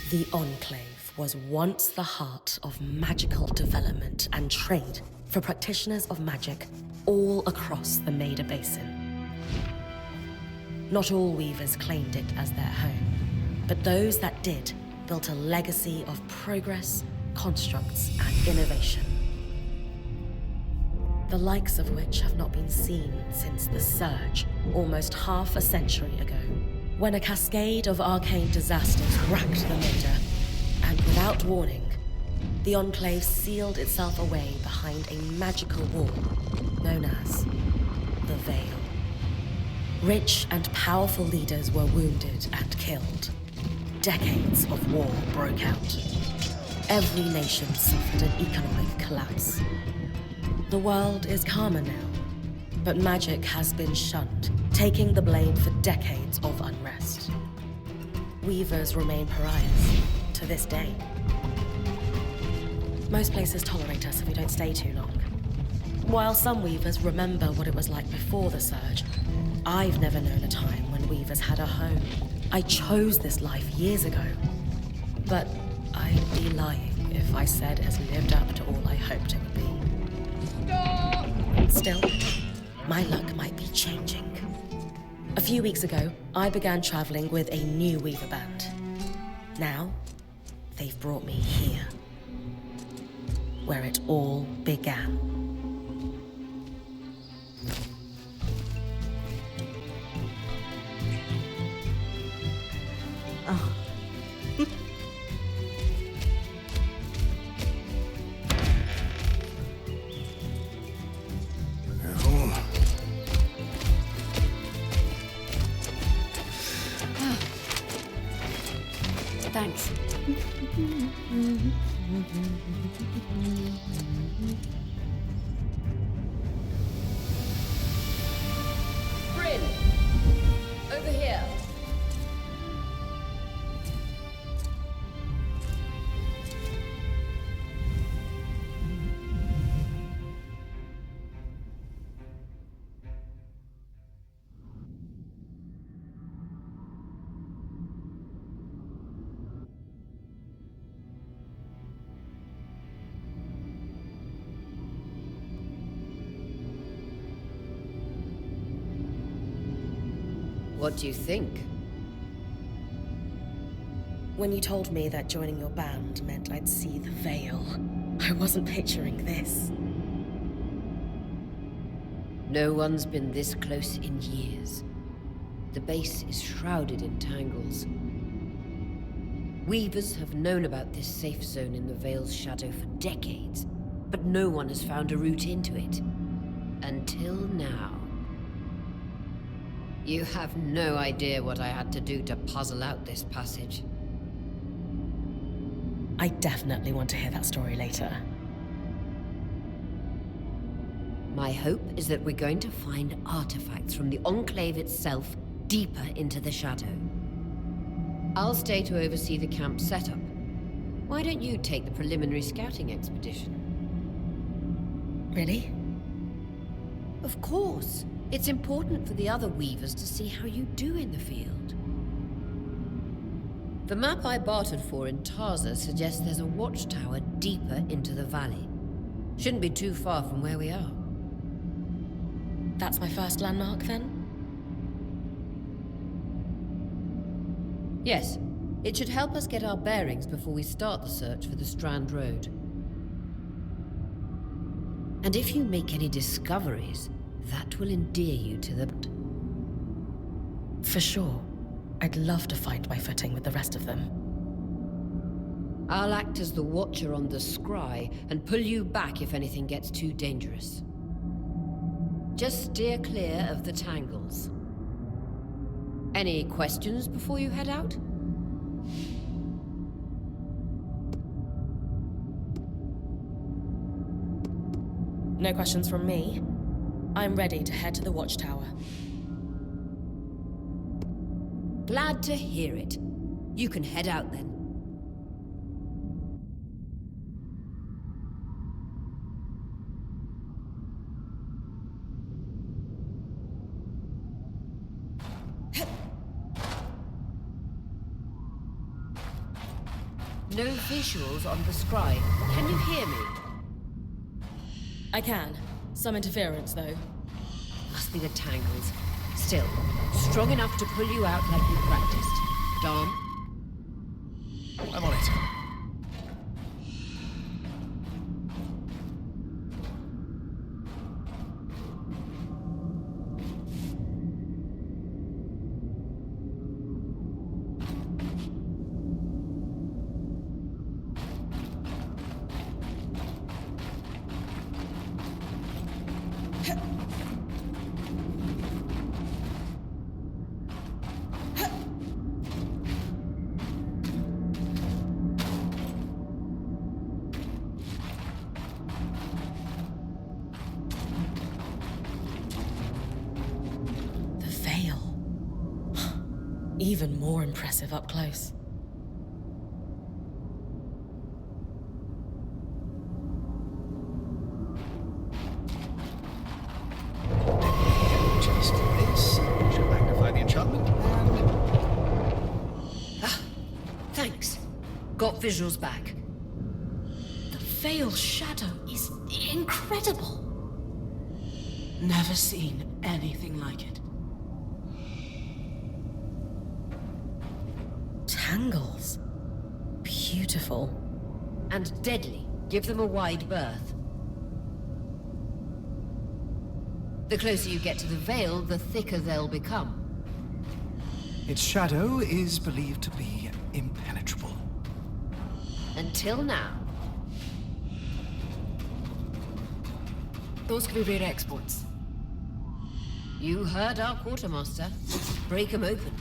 The Enclave was once the heart of magical development and trade for practitioners of magic all across the Maida Basin. Not all weavers claimed it as their home, but those that did built a legacy of progress, constructs, and innovation, the likes of which have not been seen since the Surge, almost half a century ago, when a cascade of arcane disasters racked the Maida, and without warning, the Enclave sealed itself away behind a magical wall known as the Veil. Rich and powerful leaders were wounded and killed. Decades of war broke out. Every nation suffered an economic collapse. The world is calmer now, but magic has been shunned, taking the blame for decades of unrest. Weavers remain pariahs to this day. Most places tolerate us if we don't stay too long. While some weavers remember what it was like before the Surge, I've never known a time when weavers had a home. I chose this life years ago, but I'd be lying if I said it's lived up to all I hoped it would be. Still, my luck might be changing. A few weeks ago, I began traveling with a new weaver band. Now, they've brought me here, where it all began. Oh. Thanks. Bryn! Over here. What do you think? When you told me that joining your band meant I'd see the Veil, I wasn't picturing this. No one's been this close in years. The base is shrouded in tangles. Weavers have known about this safe zone in the Veil's shadow for decades, but no one has found a route into it. Until now. You have no idea what I had to do to puzzle out this passage. I definitely want to hear that story later. My hope is that we're going to find artifacts from the Enclave itself deeper into the shadow. I'll stay to oversee the camp setup. Why don't you take the preliminary scouting expedition? Really? Of course. It's important for the other weavers to see how you do in the field. The map I bartered for in Tarza suggests there's a watchtower deeper into the valley. Shouldn't be too far from where we are. That's my first landmark, then? Yes. It should help us get our bearings before we start the search for the Strand Road. And if you make any discoveries, that will endear you to the... For sure. I'd love to find my footing with the rest of them. I'll act as the watcher on the scry and pull you back if anything gets too dangerous. Just steer clear of the tangles. Any questions before you head out? No questions from me. I'm ready to head to the watchtower. Glad to hear it. You can head out then. no visuals on the scry. Can you hear me? I can. Some interference, though. Must be the tangles. Still, strong enough to pull you out like you practiced. Dom? I'm on it. Even more impressive up close. Just this. Should magnify the enchantment and... Ah, thanks. Got visuals back. The Veil shadow is incredible. Never seen anything like it. Tangles. Beautiful. And deadly. Give them a wide berth. The closer you get to the Veil, the thicker they'll become. Its shadow is believed to be impenetrable. Until now. Those could be rare exports. You heard our quartermaster. Break 'em open.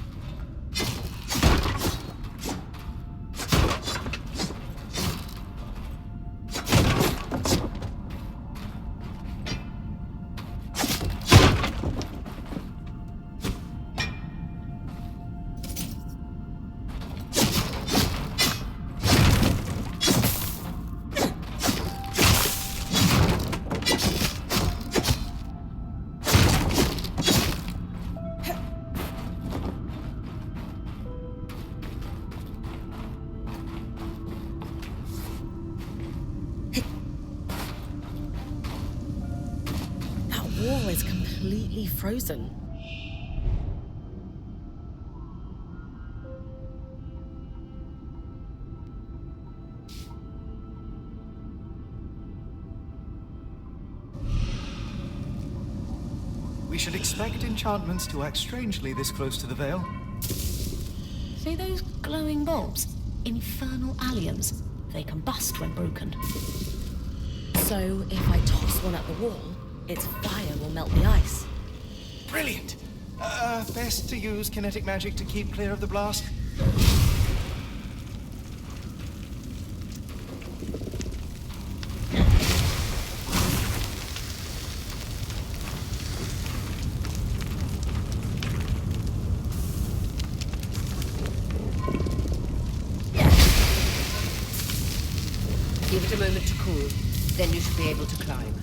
Wall is completely frozen. We should expect enchantments to act strangely this close to the Veil. See those glowing bulbs? Infernal alliums. They combust when broken. So, if I toss one at the wall, its fire will melt the ice. Brilliant! Best to use kinetic magic to keep clear of the blast. Give it a moment to cool, then you should be able to climb.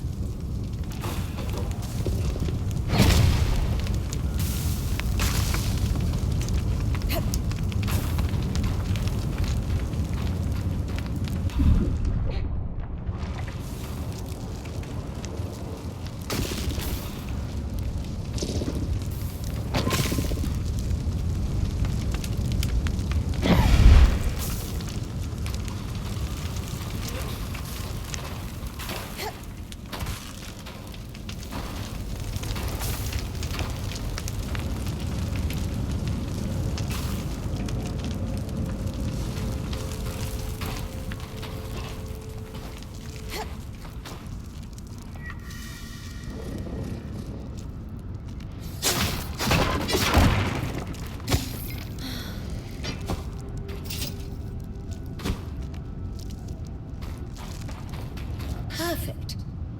Perfect.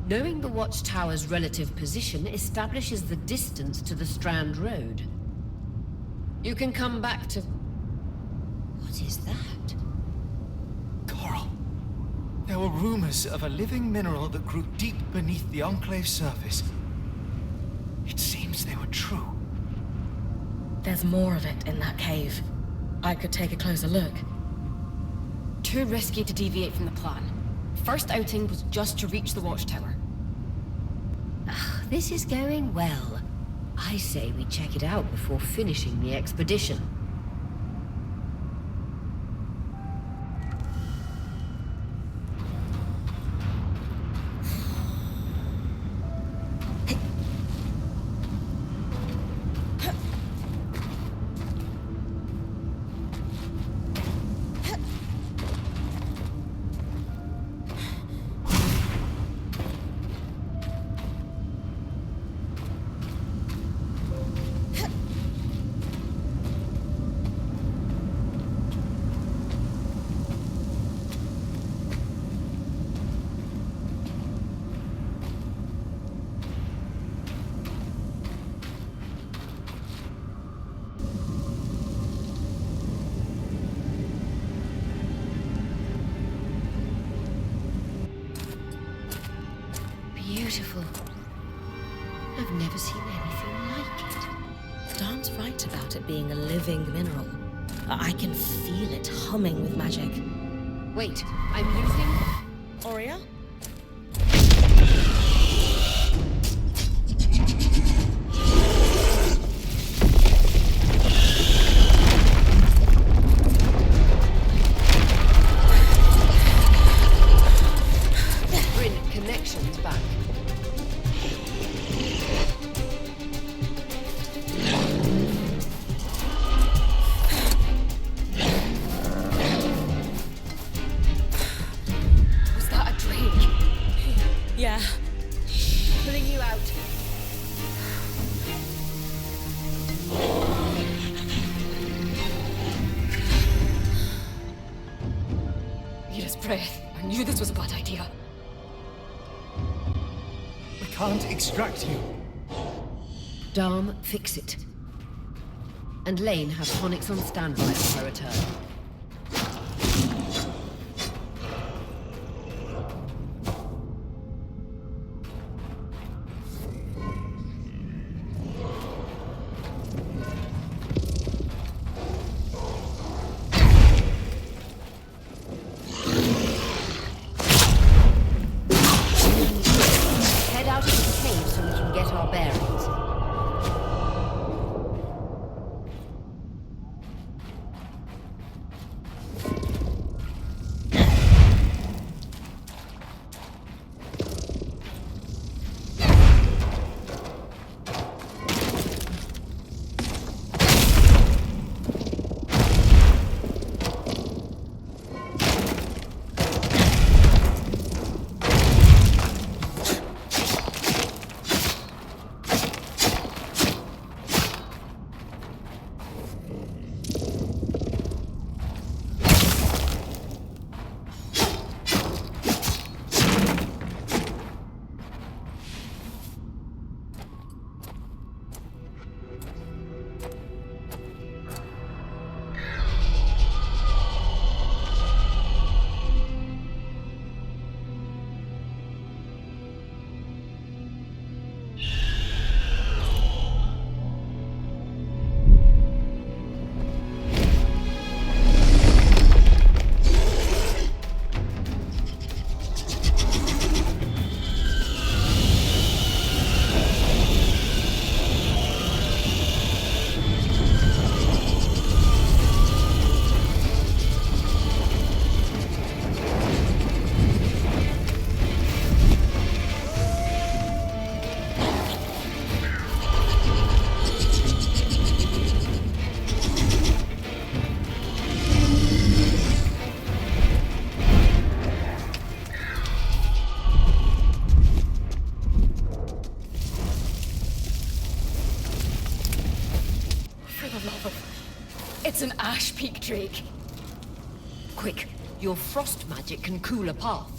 Knowing the watchtower's relative position establishes the distance to the Strand Road. You can come back to... What is that? Coral. There were rumors of a living mineral that grew deep beneath the Enclave's surface. It seems they were true. There's more of it in that cave. I could take a closer look. too risky to deviate from the plan. First outing was just to reach the watchtower. This is going well. I say we check it out before finishing the expedition. Beautiful. I've never seen anything like it. Dan's right about it being a living mineral. I can feel it humming with magic. Wait, I'm losing... Aurea? Connections back. Was that a drake? Yeah. Pulling you out. Rita's breath. I knew this was a bad idea. We can't extract you. Dharm, fix it. And Lane have tonics on standby for her return. Head out of the cave so we can get our bearings. It's an Ash Peak Drake. Quick, your frost magic can cool a path.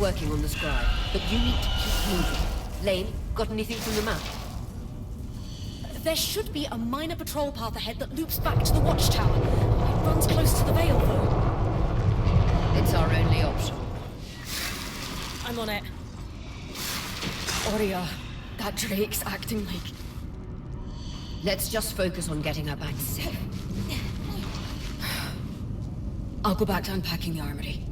working on the scry, but you need to keep moving. Lane, got anything from the map? There should be a minor patrol path ahead that loops back to the watchtower. It runs close to the Vale, though. It's our only option. I'm on it. Oria, that Drake's acting like... Let's just focus on getting her back safe. I'll go back to unpacking the armory.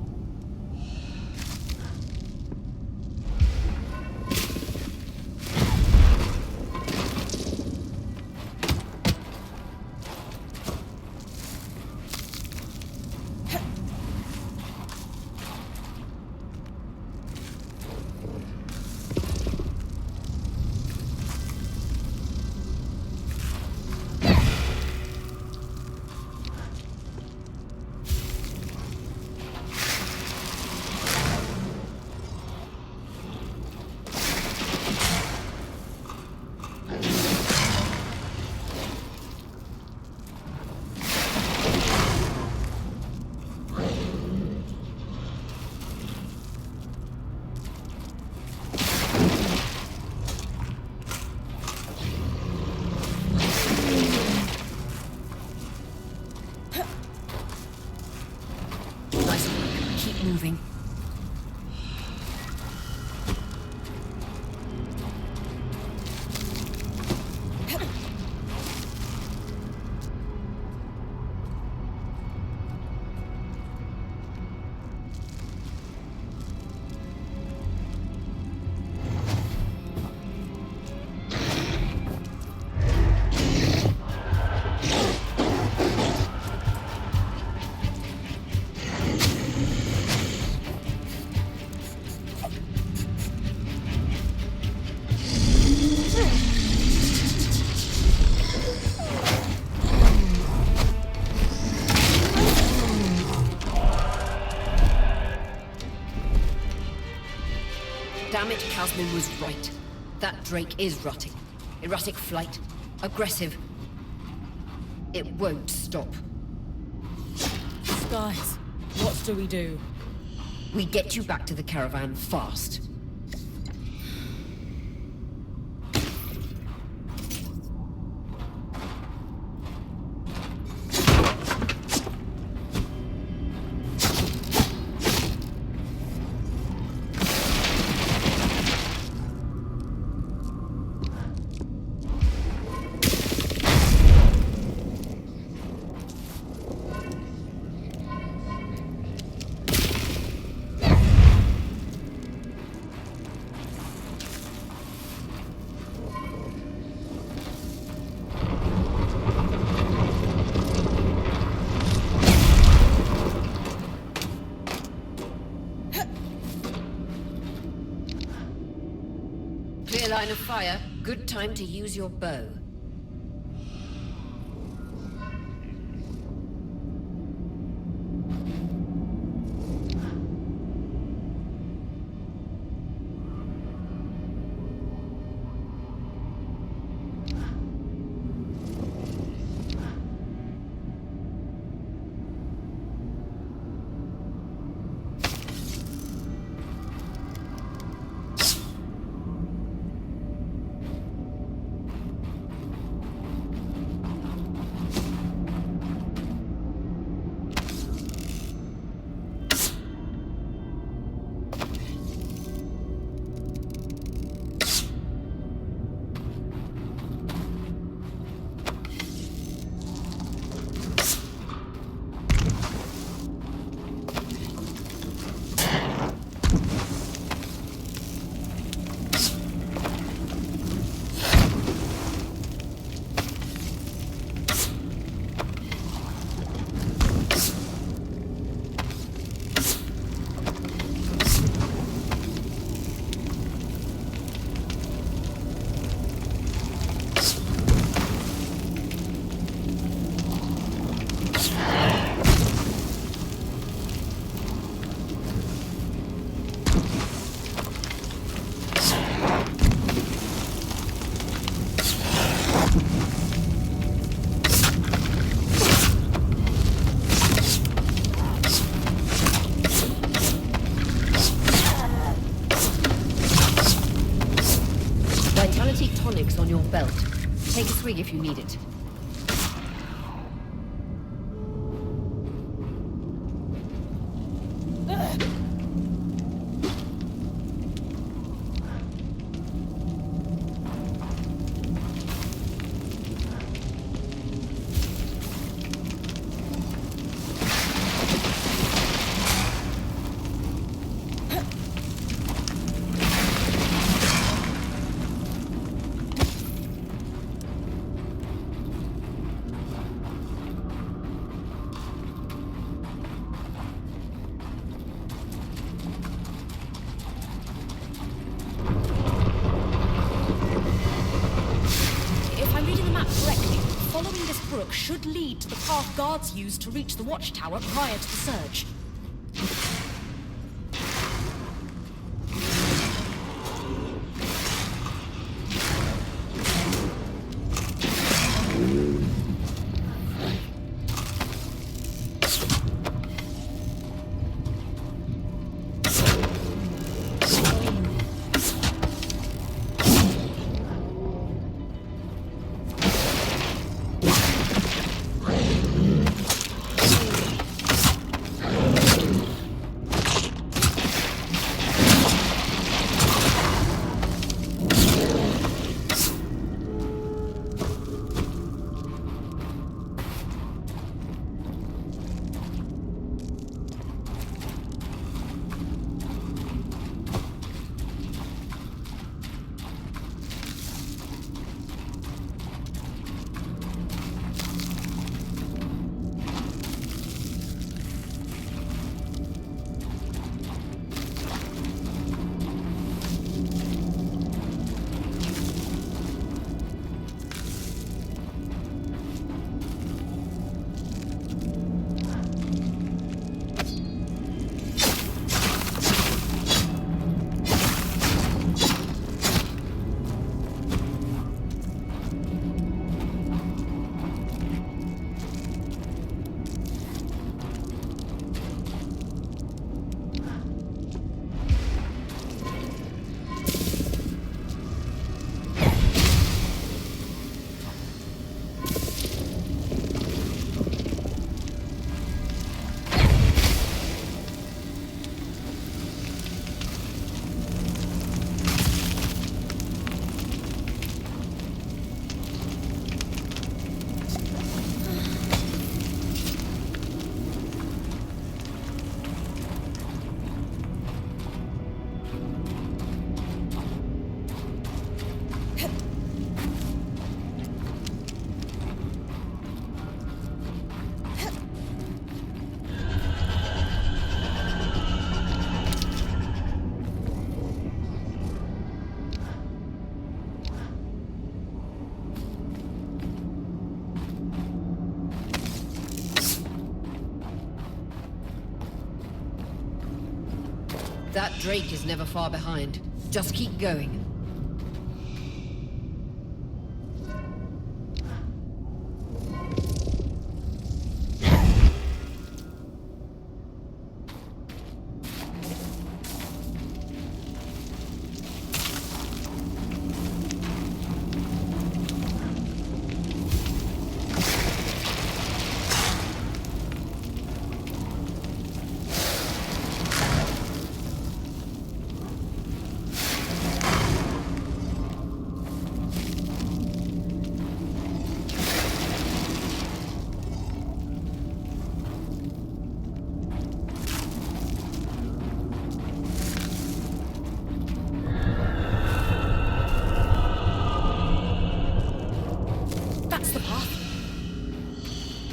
Moving. Damn it, Casman was right. That Drake is rutting. Erratic flight. Aggressive. It won't stop. Guys, what do we do? We get you back to the caravan fast. Clear line of fire. Good time to use your bow. tonics on your belt. Take a swig if you need it. Should lead to the path guards used to reach the watchtower prior to the surge. That Drake is never far behind. Just keep going.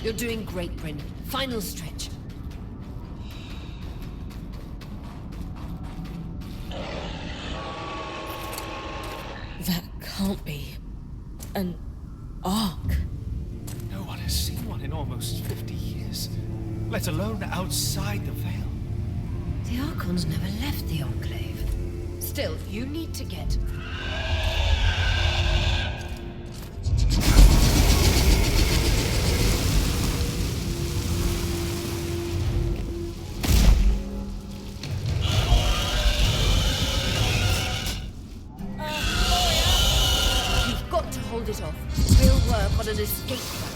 You're doing great, Bryn. Final stretch. That can't be an ark. No one has seen one in almost 50 years, let alone outside the Veil. The Archons never left the Enclave. Still, you need to get... You hold it off. We'll work on an escape plan.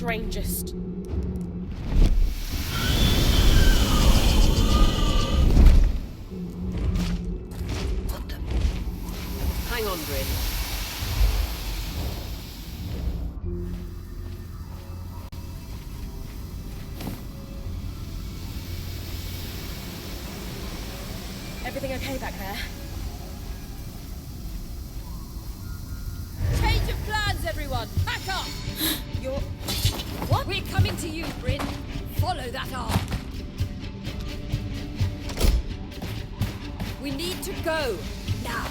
Strangest. What the? Hang on, Bryn. Everything okay back there? Change of plans, everyone! Back up! You're... What? We're coming to you, Bryn. Follow that arm. We need to go. Now.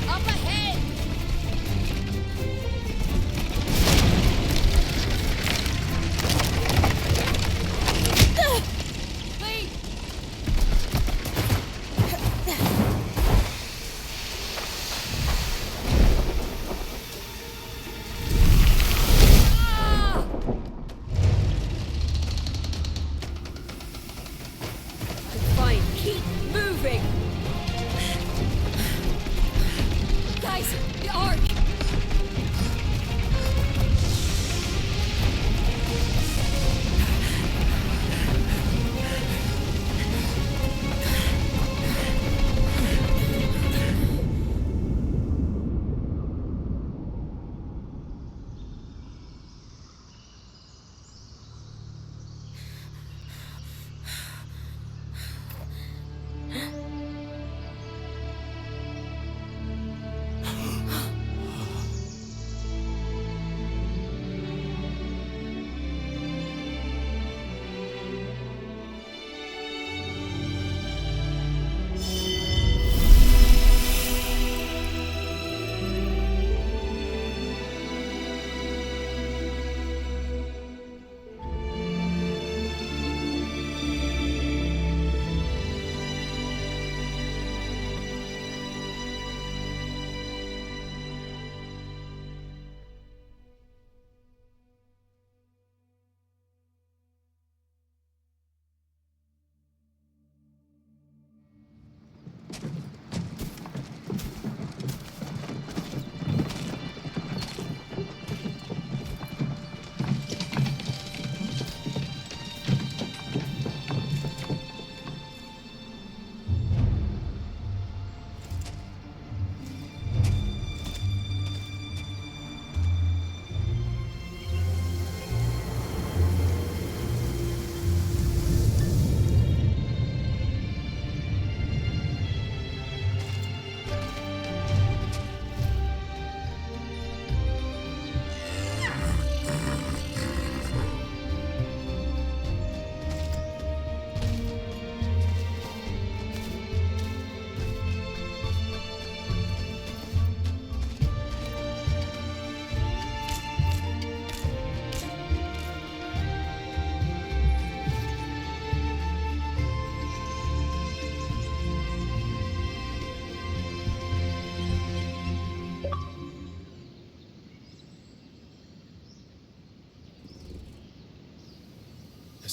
Up ahead!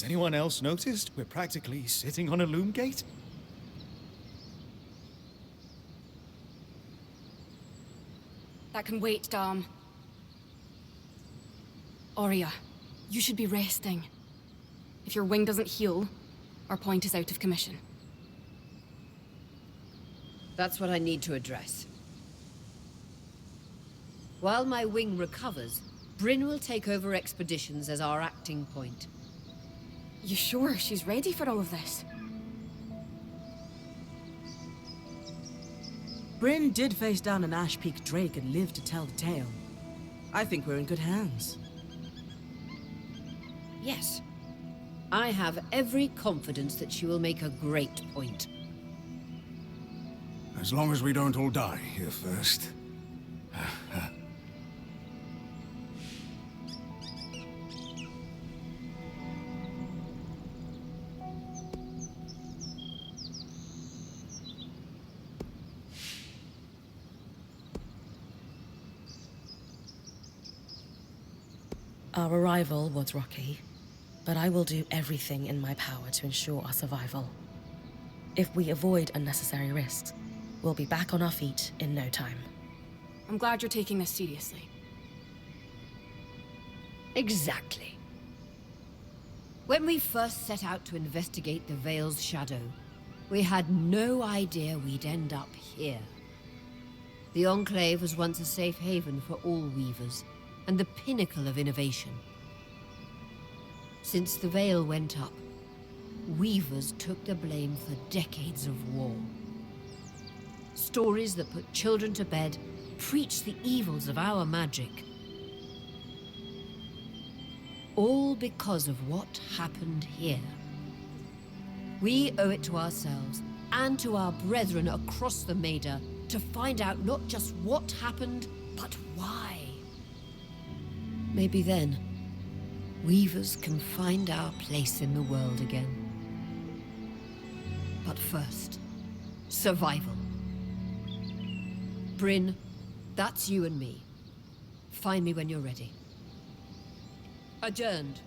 Has anyone else noticed we're practically sitting on a loom gate? That can wait, Dom. Aurea, you should be resting. If your wing doesn't heal, our point is out of commission. That's what I need to address. While my wing recovers, Bryn will take over expeditions as our acting point. You sure she's ready for all of this? Bryn did face down an Ash Peak Drake and lived to tell the tale. I think we're in good hands. Yes. I have every confidence that she will make a great point. As long as we don't all die here first. Our arrival was rocky, but I will do everything in my power to ensure our survival. If we avoid unnecessary risks, we'll be back on our feet in no time. I'm glad you're taking this seriously. Exactly. When we first set out to investigate the Veil's shadow, we had no idea we'd end up here. The Enclave was once a safe haven for all weavers, and the pinnacle of innovation. Since the Veil went up, weavers took the blame for decades of war. Stories that put children to bed preached the evils of our magic. All because of what happened here. We owe it to ourselves and to our brethren across the Maida to find out not just what happened, but why. Maybe then, weavers can find our place in the world again. But first, survival. Bryn, that's you and me. Find me when you're ready. Adjourned.